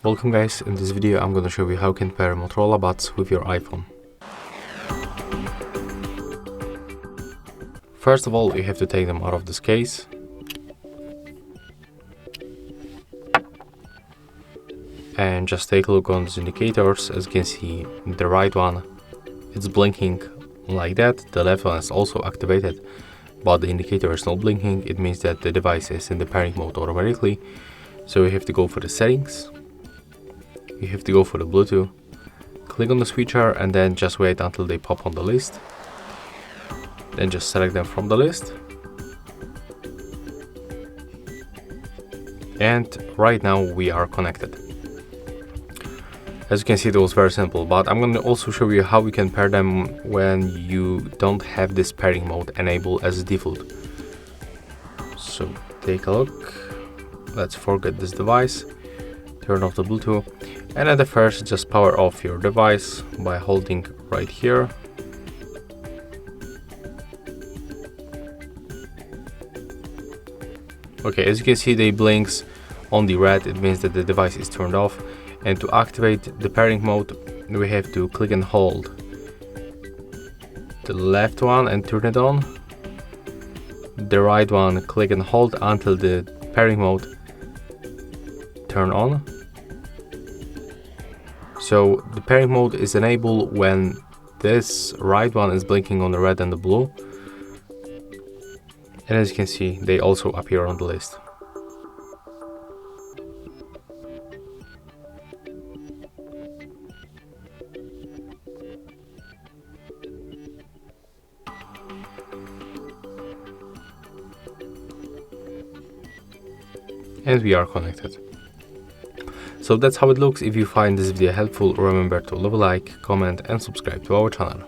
Welcome guys, in this video I'm going to show you how you can pair Motorola Buds with your iPhone. First of all, you have to take them out of this case. And just take a look on these indicators. As you can see, the right one, it's blinking like that. The left one is also activated, but the indicator is not blinking. It means that the device is in the pairing mode automatically. So you have to go for the settings. You have to go for the Bluetooth, click on the switcher and then just wait until they pop on the list. Then just select them from the list. And right now we are connected. As you can see, it was very simple, but I'm going to also show you how we can pair them when you don't have this pairing mode enabled as default. So take a look. Let's forget this device. Turn off the Bluetooth, and at the first just power off your device by holding right here. Okay, as you can see, they blinks on the red. It means that the device is turned off. And to activate the pairing mode, we have to click and hold the left one and turn it on. The right one, click and hold until the pairing mode turn on. So the pairing mode is enabled when this right one is blinking on the red and the blue. And as you can see, they also appear on the list. And we are connected. So that's how it looks. If you find this video helpful, remember to leave a like, comment and subscribe to our channel.